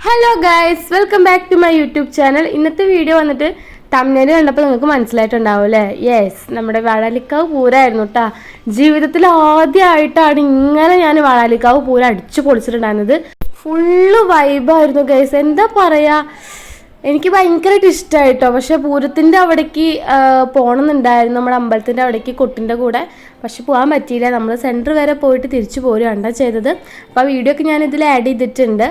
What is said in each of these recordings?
Hello guys, welcome back to my YouTube channel. ഇന്നത്തെ video വന്നിട്ട് തമിഴ്നാട് കണ്ടപ്പോൾ നിങ്ങൾക്ക് മനസ്സിലായിട്ടുണ്ടാവും അല്ലേ? യെസ്, നമ്മുടെ വാഴാലിക്കാവ് പൂരമായിരുന്നു കേട്ടോ. ജീവിതത്തിൽ ആദ്യമായിട്ടാണ് ഇങ്ങനെ ഞാൻ വാഴാലിക്കാവ് പൂരം അടിച്ചു പൊളിച്ചിട്ടുണ്ടായിരുന്നത്. Full വൈബായിരുന്നു guys. എന്താ പറയുക, എനിക്ക് ഭയങ്കരമായിട്ട് ഇഷ്ടമായിട്ടോ. പക്ഷെ പൂരത്തിൻ്റെ അവിടേക്ക് പോകണമെന്നുണ്ടായിരുന്നു, നമ്മുടെ അമ്പലത്തിൻ്റെ അവിടേക്ക് കൊട്ടിൻ്റെ കൂടെ. പക്ഷെ പോകാൻ പറ്റിയില്ല. നമ്മൾ സെൻറ്റർ വരെ പോയിട്ട് തിരിച്ചു പോരുകയാണ് ചെയ്തത്. അപ്പോൾ ആ വീഡിയോ ഒക്കെ ഞാൻ ഇതിൽ ആഡ് ചെയ്തിട്ടുണ്ട്.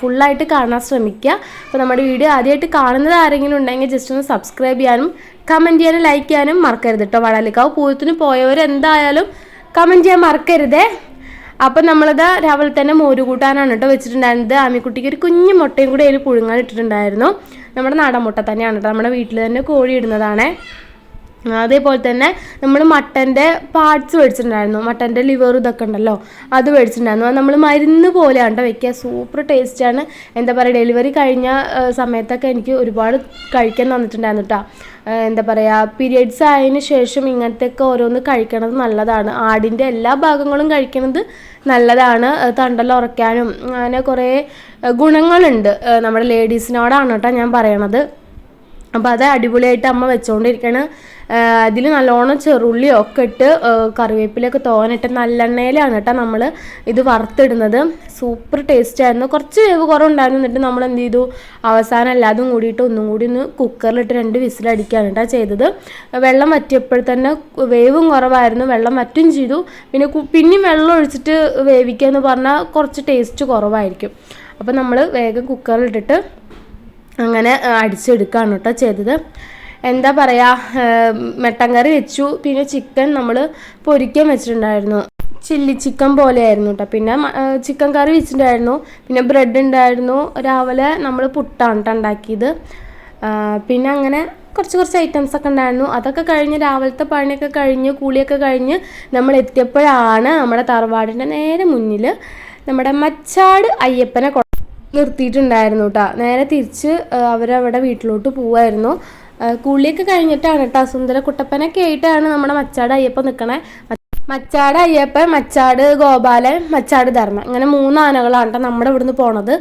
ഫുള്ളായിട്ട് കാണാൻ ശ്രമിക്കുക. അപ്പോൾ നമ്മുടെ വീഡിയോ ആദ്യമായിട്ട് കാണുന്നത് ആരെങ്കിലും ഉണ്ടെങ്കിൽ ജസ്റ്റ് ഒന്ന് സബ്സ്ക്രൈബ് ചെയ്യാനും കമൻറ്റ് ചെയ്യാനും ലൈക്ക് ചെയ്യാനും മറക്കരുത് കേട്ടോ. വാഴാലിക്കാവ് പൂരത്തിന് പോയവരെന്തായാലും കമൻറ്റ് ചെയ്യാൻ മറക്കരുതേ. അപ്പം നമ്മളിത് രാവിലെ തന്നെ മോര് കൂട്ടാനാണ് കേട്ടോ വെച്ചിട്ടുണ്ടായിരുന്നത്. ആമിക്കുട്ടിക്ക് ഒരു കുഞ്ഞു മുട്ടയും കൂടി അതിൽ പുഴുങ്ങാൻ ഇട്ടിട്ടുണ്ടായിരുന്നു. നമ്മുടെ നാടൻ മുട്ട തന്നെയാണ് കേട്ടോ, നമ്മുടെ വീട്ടിൽ തന്നെ കോഴി ഇടുന്നതാണ്. അതേപോലെ തന്നെ നമ്മൾ മട്ടൻ്റെ പാർട്സ് മേടിച്ചിട്ടുണ്ടായിരുന്നു. മട്ടൻ്റെ ലിവർ ഇതൊക്കെ ഉണ്ടല്ലോ, അത് മേടിച്ചിട്ടുണ്ടായിരുന്നു. അത് നമ്മൾ മരുന്ന് പോലെയാണ് കേട്ടോ വെക്കുക. സൂപ്പർ ടേസ്റ്റാണ്. എന്താ പറയുക, ഡെലിവറി കഴിഞ്ഞ സമയത്തൊക്കെ എനിക്ക് ഒരുപാട് കഴിക്കാൻ തന്നിട്ടുണ്ടായിരുന്നു കേട്ടോ. എന്താ പറയുക, പീരിയഡ്സ് ആയതിനു ശേഷം ഇങ്ങനത്തെയൊക്കെ ഓരോന്ന് കഴിക്കണത് നല്ലതാണ്. ആടിൻ്റെ എല്ലാ ഭാഗങ്ങളും കഴിക്കണത് നല്ലതാണ്. തണ്ടെല്ലാം ഉറയ്ക്കാനും അങ്ങനെ കുറേ ഗുണങ്ങളുണ്ട്. നമ്മുടെ ലേഡീസിനോടാണ് കേട്ടോ ഞാൻ പറയണത്. അപ്പോൾ അത് അടിപൊളിയായിട്ട് അമ്മ വെച്ചുകൊണ്ടിരിക്കുകയാണ്. അതിൽ നല്ലോണം ചെറുള്ളിയൊക്കെ ഇട്ട് കറിവേപ്പിലൊക്കെ തോനിട്ട് നല്ലെണ്ണയിലാണ് കേട്ടോ നമ്മൾ ഇത് വറുത്തിടുന്നത്. സൂപ്പർ ടേസ്റ്റായിരുന്നു. കുറച്ച് വേവ് കുറവുണ്ടായിരുന്നു. എന്നിട്ട് നമ്മൾ എന്ത് ചെയ്തു, അവസാനം എല്ലാതും കൂടിയിട്ട് ഒന്നും കൂടി ഒന്ന് കുക്കറിലിട്ട് 2 വിസിലടിക്കുകയാണ് കേട്ടോ ചെയ്തത്. വെള്ളം വറ്റിയപ്പോൾ തന്നെ വേവും കുറവായിരുന്നു, വെള്ളം വറ്റും ചെയ്തു. പിന്നെയും വെള്ളം ഒഴിച്ചിട്ട് വേവിക്കുക എന്ന് പറഞ്ഞാൽ കുറച്ച് ടേസ്റ്റ് കുറവായിരിക്കും. അപ്പോൾ നമ്മൾ വേഗം കുക്കറിലിട്ടിട്ട് അങ്ങനെ അടിച്ചെടുക്കുകയാണ് കേട്ടോ ചെയ്തത്. എന്താ പറയുക, മട്ടൻ കറി വെച്ചു. പിന്നെ ചിക്കൻ നമ്മൾ പൊരിക്കാൻ വെച്ചിട്ടുണ്ടായിരുന്നു. ചില്ലി ചിക്കൻ പോലെയായിരുന്നു കേട്ടോ. പിന്നെ ചിക്കൻ കറി വെച്ചിട്ടുണ്ടായിരുന്നു. പിന്നെ ബ്രെഡ് ഉണ്ടായിരുന്നു. രാവിലെ നമ്മൾ പുട്ടാണ് കേട്ടോ ഉണ്ടാക്കിയത്. പിന്നെ അങ്ങനെ കുറച്ച് ഐറ്റംസൊക്കെ ഉണ്ടായിരുന്നു. അതൊക്കെ കഴിഞ്ഞ് രാവിലത്തെ പണിയൊക്കെ കഴിഞ്ഞ് കുളിയൊക്കെ കഴിഞ്ഞ് നമ്മൾ എത്തിയപ്പോഴാണ് നമ്മുടെ തറവാടിൻ്റെ നേരെ മുന്നിൽ നമ്മുടെ മച്ചാട് അയ്യപ്പനെ നിർത്തിയിട്ടുണ്ടായിരുന്നു കേട്ടോ. നേരെ തിരിച്ച് അവരവിടെ വീട്ടിലോട്ട് പോവായിരുന്നു. കുളിയൊക്കെ കഴിഞ്ഞിട്ടാണ് കേട്ടോ. സുന്ദര കുട്ടപ്പനൊക്കെ ആയിട്ടാണ് നമ്മുടെ മച്ചാട് അയ്യപ്പൻ നിൽക്കണേ. മച്ചാട് അയ്യപ്പൻ, മച്ചാട് ഗോപാലൻ, മച്ചാട് ധർമ്മൻ, അങ്ങനെ 3 ആനകളാണ് കേട്ടോ നമ്മുടെ ഇവിടുന്ന് പോണത്.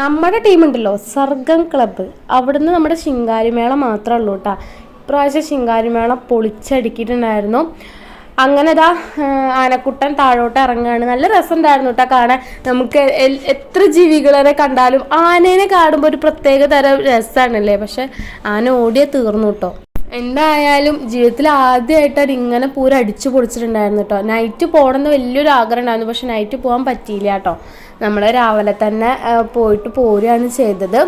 നമ്മുടെ ടീമുണ്ടല്ലോ സർഗം ക്ലബ്ബ്, അവിടുന്ന് നമ്മുടെ ശിങ്കാരിമേള മാത്രമേ ഉള്ളൂ കേട്ടോ. ഇപ്രാവശ്യം ശിങ്കാരിമേള പൊളിച്ചടുക്കിയിട്ടുണ്ടായിരുന്നു. അങ്ങനെ ഇതാ ആനക്കുട്ടൻ താഴോട്ട് ഇറങ്ങുകയാണ്. നല്ല രസമുണ്ടായിരുന്നു കേട്ടോ കാണാൻ. നമുക്ക് എത്ര ജീവികളെ കണ്ടാലും ആനേനെ കാണുമ്പോൾ ഒരു പ്രത്യേക തരം രസമാണല്ലേ. പക്ഷെ ആന ഓടിയേ തീർന്നു കേട്ടോ. എന്തായാലും ജീവിതത്തിൽ ആദ്യമായിട്ടാണ് ഇങ്ങനെ പൂരം അടിച്ചു പൊളിച്ചിട്ടുണ്ടായിരുന്നു കേട്ടോ. നൈറ്റ് പോകണമെന്ന് വലിയൊരു ആഗ്രഹം ഉണ്ടായിരുന്നു. പക്ഷെ നൈറ്റ് പോകാൻ പറ്റിയില്ല കേട്ടോ. നമ്മൾ രാവിലെ തന്നെ പോയിട്ട് പോരുകയാണ് ചെയ്തത്.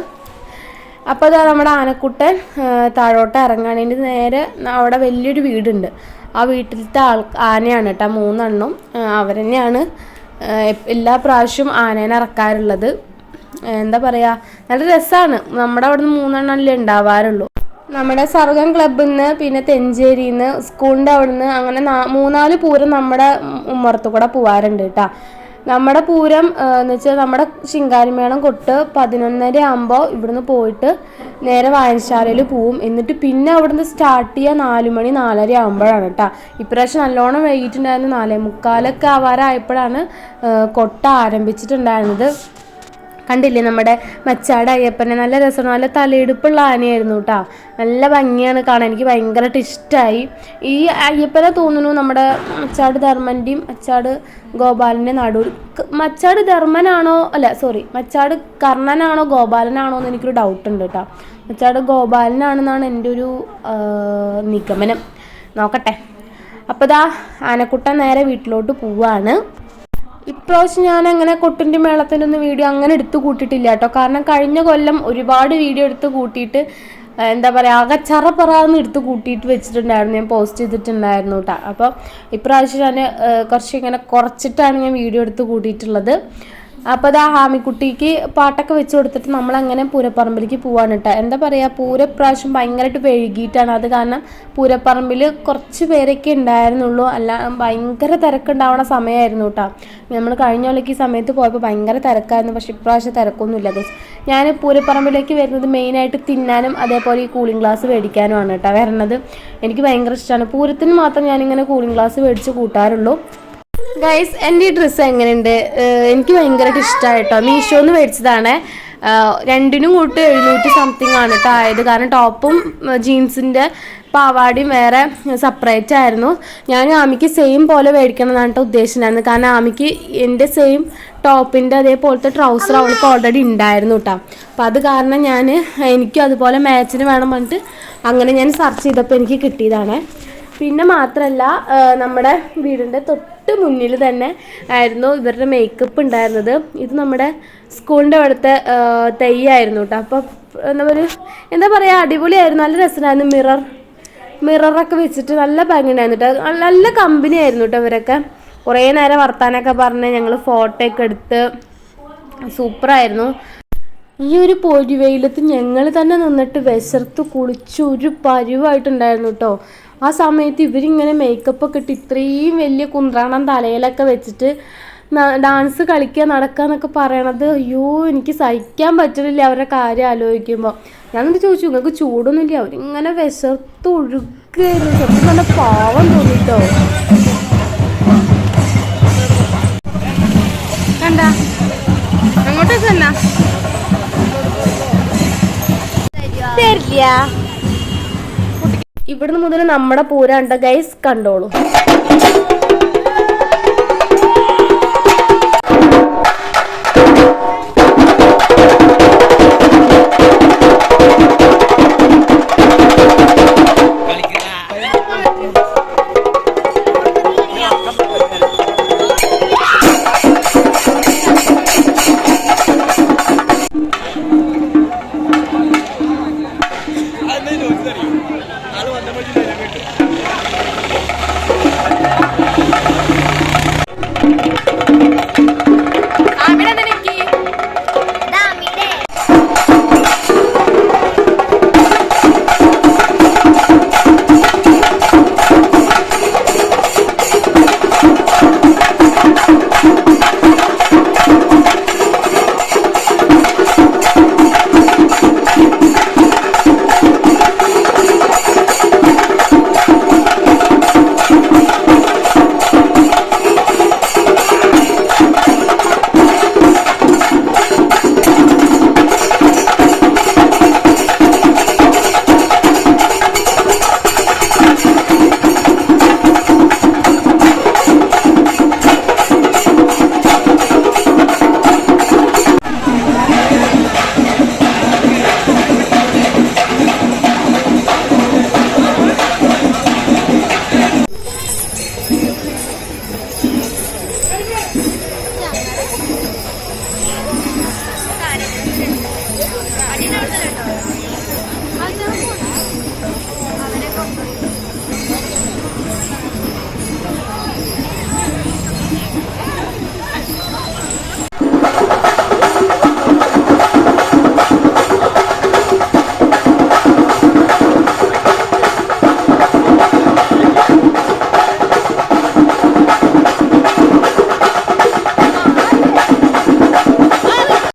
അപ്പോൾ അതാ നമ്മുടെ ആനക്കുട്ടൻ താഴോട്ട് ഇറങ്ങുകയാണെങ്കിൽ നേരെ അവിടെ വലിയൊരു വീടുണ്ട്. ആ വീട്ടിലത്തെ ആനയാണ് കേട്ടോ 3 എണ്ണം. അവർ തന്നെയാണ് എല്ലാ പ്രാവശ്യവും ആനേനെ ഇറക്കാറുള്ളത്. എന്താ പറയുക, നല്ല രസമാണ്. നമ്മുടെ അവിടെ നിന്ന് 3 എണ്ണമല്ലേ ഉണ്ടാവാറുള്ളൂ. നമ്മുടെ സർഗം ക്ലബ്ബിൽ നിന്ന്, പിന്നെ തെഞ്ചേരിയിൽ നിന്ന്, സ്കൂളിൻ്റെ അവിടെ നിന്ന്, അങ്ങനെ 3-4 പൂരം നമ്മുടെ ഉമ്മറത്തു കൂടെ പോവാറുണ്ട് കേട്ടോ. നമ്മുടെ പൂരം എന്ന് വെച്ചാൽ നമ്മുടെ ശിങ്കാരിമേളം കൊട്ട് 11:30 ആകുമ്പോൾ ഇവിടുന്ന് പോയിട്ട് നേരെ വായനശാലയിൽ പോവും. എന്നിട്ട് പിന്നെ അവിടുന്ന് സ്റ്റാർട്ട് ചെയ്യുക 4 മണി 4:30 ആകുമ്പോഴാണ് കേട്ടോ. ഇപ്രാവശ്യം നല്ലോണം വൈകിട്ടുണ്ടായിരുന്നു. 4:45 ആവാറായപ്പോഴാണ് കൊട്ട ആരംഭിച്ചിട്ടുണ്ടായിരുന്നത്. കണ്ടില്ലേ നമ്മുടെ മച്ചാട് അയ്യപ്പനെ, നല്ല രസമാണ്. നല്ല തലയെടുപ്പുള്ള ആനയായിരുന്നു കേട്ടോ. നല്ല ഭംഗിയാണ് കാണാൻ. എനിക്ക് ഭയങ്കരമായിട്ട് ഇഷ്ടമായി. ഈ അയ്യപ്പനെ തോന്നുന്നു നമ്മുടെ മച്ചാട് ധർമ്മൻ്റെയും മച്ചാട് ഗോപാലൻ്റെ നടുവിൽ. മച്ചാട് ധർമ്മനാണോ, അല്ല സോറി, മച്ചാട് കർണനാണോ ഗോപാലനാണോ എന്ന് എനിക്കൊരു ഡൗട്ട് ഉണ്ട് കേട്ടോ. മച്ചാട് ഗോപാലനാണെന്നാണ് എൻ്റെ ഒരു നിഗമനം. നോക്കട്ടെ. അപ്പോൾ ഇതാ ആനക്കുട്ടൻ നേരെ വീട്ടിലോട്ട് പോവാണ്. ഇപ്രാവശ്യം ഞാൻ അങ്ങനെ കൊട്ടിൻ്റെ മേളത്തിൻ്റെ ഒന്നും വീഡിയോ അങ്ങനെ എടുത്തു കൂട്ടിയിട്ടില്ല കേട്ടോ. കാരണം കഴിഞ്ഞ കൊല്ലം ഒരുപാട് വീഡിയോ എടുത്ത് കൂട്ടിയിട്ട് എന്താ പറയുക, ആകെ ചറപ്പറാന്ന് എടുത്ത് കൂട്ടിയിട്ട് വെച്ചിട്ടുണ്ടായിരുന്നു, ഞാൻ പോസ്റ്റ് ചെയ്തിട്ടുണ്ടായിരുന്നു കേട്ടോ. അപ്പോൾ ഇപ്രാവശ്യം ഞാൻ ഇങ്ങനെ കുറച്ചിട്ടാണ് ഞാൻ വീഡിയോ എടുത്ത് കൂട്ടിയിട്ടുള്ളത്. അപ്പോൾ അത് ആ ഹാമിക്കുട്ടിക്ക് പാട്ടൊക്കെ വെച്ച് കൊടുത്തിട്ട് നമ്മളങ്ങനെ പൂരപ്പറമ്പിലേക്ക് പോവാണ് കേട്ടോ. എന്താ പറയുക, പൂരപ്രാവശ്യം ഭയങ്കരമായിട്ട് വൈകിട്ടാണ്. അത് കാരണം പൂരപ്പറമ്പിൽ കുറച്ച് പേരൊക്കെ ഉണ്ടായിരുന്നുള്ളൂ. അല്ല, ഭയങ്കര തിരക്കുണ്ടാവുന്ന സമയമായിരുന്നു കേട്ടോ. നമ്മൾ കഴിഞ്ഞ കൊല്ലം ഈ സമയത്ത് പോയപ്പോൾ ഭയങ്കര തിരക്കായിരുന്നു. പക്ഷേ ഇപ്രാവശ്യം തിരക്കൊന്നുമില്ല. ഞാൻ പൂരപ്പറമ്പിലേക്ക് വരുന്നത് മെയിനായിട്ട് തിന്നാനും അതേപോലെ ഈ കൂളിംഗ് ഗ്ലാസ് മേടിക്കാനുമാണ് കേട്ടോ വരുന്നത്. എനിക്ക് ഭയങ്കര ഇഷ്ടമാണ്. പൂരത്തിന് മാത്രം ഞാനിങ്ങനെ കൂളിംഗ് ഗ്ലാസ് മേടിച്ച് കൂട്ടാറുള്ളൂ. ഗൈസ്, എൻ്റെ ഈ ഡ്രസ്സ് എങ്ങനെയുണ്ട്? എനിക്ക് ഭയങ്കരമായിട്ട് ഇഷ്ടമായിട്ടോ. മീഷോന്ന് മേടിച്ചതാണ്. രണ്ടിനും കൂട്ട് 700 സംതിങ് ആണ് കേട്ടോ ആയത്. കാരണം ടോപ്പും ജീൻസിൻ്റെ പാവാടിയും വേറെ സെപ്പറേറ്റ് ആയിരുന്നു. ഞാൻ ആമിക്ക് സെയിം പോലെ മേടിക്കണം എന്നാണ് കേട്ടോ ഉദ്ദേശിച്ചിരുന്നത്. കാരണം ആമിക്ക് എൻ്റെ സെയിം ടോപ്പിൻ്റെ അതേപോലത്തെ ട്രൗസർ അവൾക്ക് ഓൾറെഡി ഉണ്ടായിരുന്നു കേട്ടോ. അപ്പോൾ അത് കാരണം എനിക്കും അതുപോലെ മാച്ചിന് വേണം പറഞ്ഞിട്ട് അങ്ങനെ ഞാൻ സെർച്ച് ചെയ്തപ്പോൾ എനിക്ക് കിട്ടിയതാണ്. പിന്നെ മാത്രമല്ല നമ്മുടെ വീടിൻ്റെ തൊട്ട് മുന്നിൽ തന്നെ ആയിരുന്നു ഇവരുടെ മേക്കപ്പ് ഉണ്ടായിരുന്നത്. ഇത് നമ്മുടെ സ്കൂളിൻ്റെ അവിടുത്തെ തെയ്യായിരുന്നു കേട്ടോ. അപ്പോൾ എന്താ പറയുക, അടിപൊളിയായിരുന്നു, നല്ല രസമായിരുന്നു. മിററൊക്കെ വെച്ചിട്ട് നല്ല ഭംഗിയുണ്ടായിരുന്നു കേട്ടോ. നല്ല കമ്പനി ആയിരുന്നു കേട്ടോ ഇവരൊക്കെ. കുറേ നേരം വർത്താനൊക്കെ പറഞ്ഞ് ഞങ്ങൾ ഫോട്ടോ ഒക്കെ എടുത്ത് സൂപ്പറായിരുന്നു. ഈ ഒരു പൊരിവെയിലത്ത് ഞങ്ങൾ തന്നെ നിന്നിട്ട് വിശർത്ത് കുളിച്ച് ഒരു പരുവായിട്ടുണ്ടായിരുന്നു കേട്ടോ. ആ സമയത്ത് ഇവരിങ്ങനെ മേക്കപ്പൊക്കെ ഇട്ട് ഇത്രയും വലിയ കുന്ത്രാണം തലയിലൊക്കെ വെച്ചിട്ട് ഡാൻസ് കളിക്കുക നടക്കുക എന്നൊക്കെ പറയണത് അയ്യോ എനിക്ക് സഹിക്കാൻ പറ്റുന്നില്ല അവരുടെ കാര്യം ആലോചിക്കുമ്പോൾ. ഞാനെന്ത് ചോദിച്ചു, നിങ്ങൾക്ക് ചൂടൊന്നുമില്ല? അവരിങ്ങനെ വിശർത്ത് ഒഴുകായിരുന്നു. സത്യം നല്ല പാവം തോന്നിട്ടോ. കണ്ട അങ്ങോട്ടേക്ക് തന്നെ തരില്ല. ഇവിടുന്ന് മുതൽ നമ്മുടെ പൂരണ്ട ഗൈസ്, കണ്ടോളൂ.